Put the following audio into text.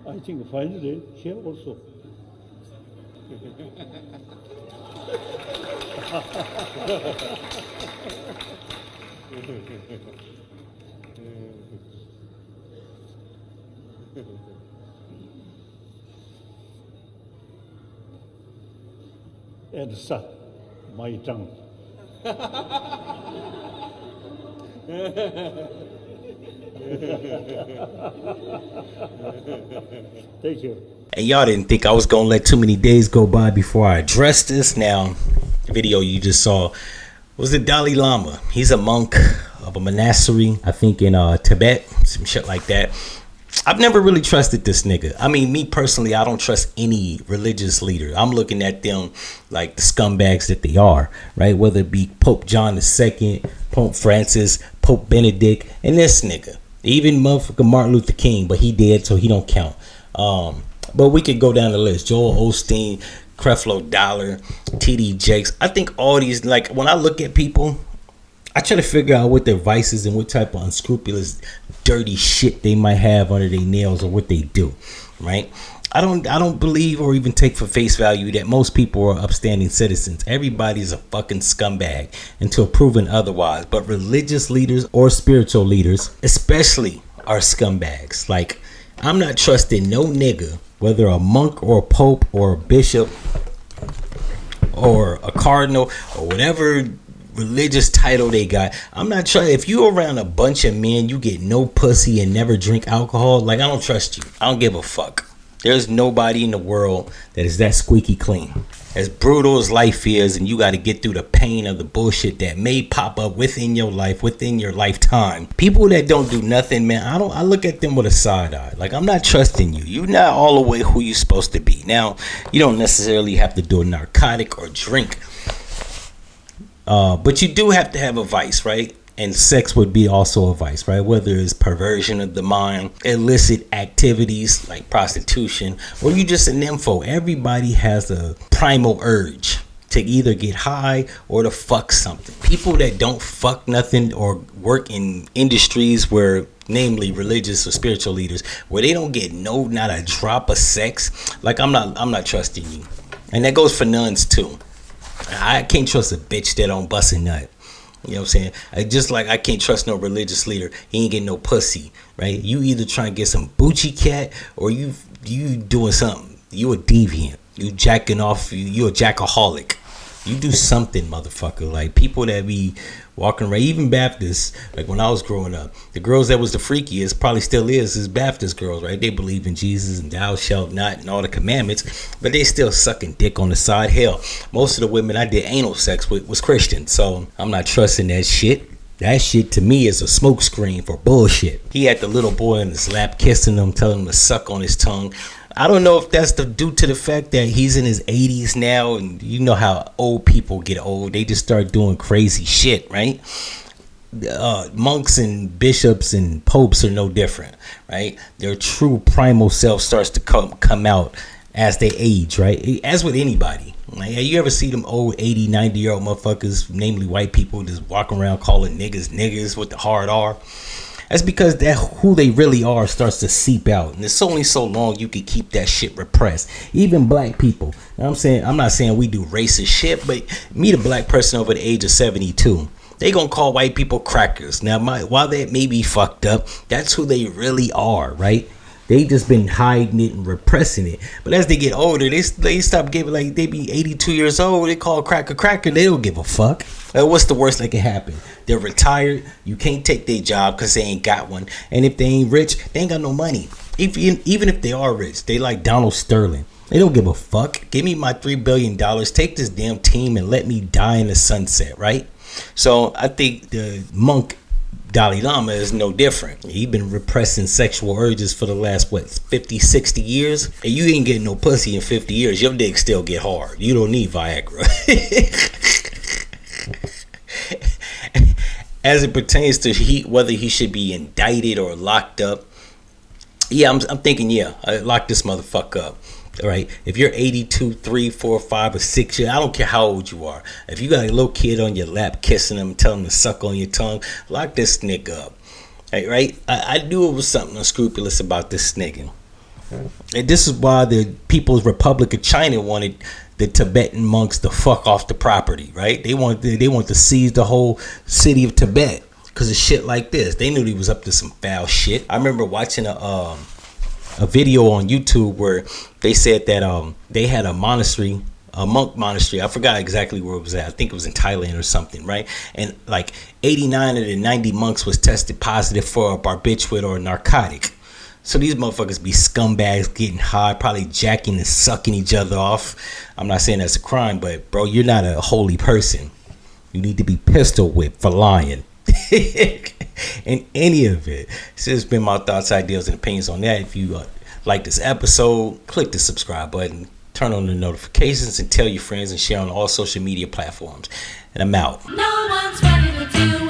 I think finally here also. And son, my tongue. Thank you. And y'all didn't think I was gonna let too many days go by before I addressed this. Now, the video you just saw was the Dalai Lama. He's a monk of a monastery, I think in Tibet, some shit like that. I've never really trusted this nigga. I mean, me personally, I don't trust any religious leader. I'm looking at them like the scumbags that they are, right? Whether it be Pope John II, Pope Francis, Pope Benedict, and this nigga. Even motherfucking Martin Luther King, but he dead, so he don't count. But we could go down the list. Joel Osteen, Creflo Dollar, TD Jakes. I think all these, like, when I look at people, I try to figure out what their vices and what type of unscrupulous, dirty shit they might have under their nails or what they do, right? I don't believe or even take for face value that most people are upstanding citizens. Everybody's a fucking scumbag until proven otherwise. But religious leaders or spiritual leaders, especially, are scumbags. Like, I'm not trusting no nigga, whether a monk or a pope or a bishop or a cardinal or whatever religious title they got. I'm not trying. If you around a bunch of men, you get no pussy and never drink alcohol, like, I don't trust you. I don't give a fuck. There's nobody in the world that is that squeaky clean. As brutal as life is, and you got to get through the pain of the bullshit that may pop up within your life, within your lifetime. People that don't do nothing, man, I look at them with a side eye. Like, I'm not trusting you. You're not all the way who you're supposed to be. Now, you don't necessarily have to do a narcotic or drink, but you do have to have a vice, right? And sex would be also a vice, right? Whether it's perversion of the mind, illicit activities like prostitution, or you just an nympho. Everybody has a primal urge to either get high or to fuck something. People that don't fuck nothing or work in industries where, namely religious or spiritual leaders, where they don't get not a drop of sex, like, I'm not trusting you. And that goes for nuns too. I can't trust a bitch that don't bust a nut. You know what I'm saying? Just like I can't trust no religious leader. He ain't getting no pussy, right? You either trying to get some Bucci cat or you doing something. You a deviant. You jacking off. You a jackaholic. You do something, motherfucker. Like, people that be walking around, even Baptists, like when I was growing up, the girls that was the freakiest, probably still is Baptist girls, right? They believe in Jesus and thou shalt not and all the commandments, but they still sucking dick on the side. Hell, most of the women I did anal sex with was Christian, so I'm not trusting that shit. That shit to me is a smokescreen for bullshit. He had the little boy in his lap kissing him, telling him to suck on his tongue. I don't know if that's due to the fact that he's in his 80s now, and you know how old people get old. They just start doing crazy shit, right? Monks and bishops and popes are no different, right? Their true primal self starts to come out as they age, right? As with anybody. Like, you ever see them old 80, 90-year-old motherfuckers, namely white people, just walking around calling niggas with the hard R? That's because that who they really are starts to seep out, and it's only so long you can keep that shit repressed. Even black people, you know what I'm saying, I'm not saying we do racist shit, but meet a black person over the age of 72, they gonna call white people crackers. Now, while that may be fucked up, that's who they really are, right? They just been hiding it and repressing it. But as they get older, they stop giving, like, they be 82 years old, they call cracker. They don't give a fuck. What's the worst that can happen? They're retired. You can't take their job because they ain't got one. And if they ain't rich, they ain't got no money. Even if they are rich, they like Donald Sterling. They don't give a fuck. Give me my $3 billion. Take this damn team and let me die in the sunset, right? So I think the monk Dalai Lama is no different. He been repressing sexual urges for the last, 50, 60 years? And you ain't getting no pussy in 50 years. Your dick still get hard. You don't need Viagra. As it pertains to whether he should be indicted or locked up, yeah, I'm thinking, lock this motherfucker up. All right, if you're 82, 3, 4, 5, or 6 years, I don't care how old you are. If you got a little kid on your lap kissing him, telling him to suck on your tongue, lock this nigga up. Right? I knew it was something unscrupulous about this nigga. And this is why the People's Republic of China wanted the Tibetan monks to fuck off the property, right? They want to seize the whole city of Tibet because of shit like this. They knew he was up to some foul shit. I remember watching a video on YouTube where they said that they had a monastery, a monk monastery. I forgot exactly where it was at. I think it was in Thailand or something, right? And like 89 of the 90 monks was tested positive for a barbiturate or a narcotic. So these motherfuckers be scumbags getting high, probably jacking and sucking each other off. I'm not saying that's a crime, but bro, you're not a holy person. You need to be pistol whipped for lying. In any of it. So it's been my thoughts, ideas, and opinions on that. If you like this episode, click the subscribe button, turn on the notifications, and tell your friends and share on all social media platforms. And I'm out. No one's ready to do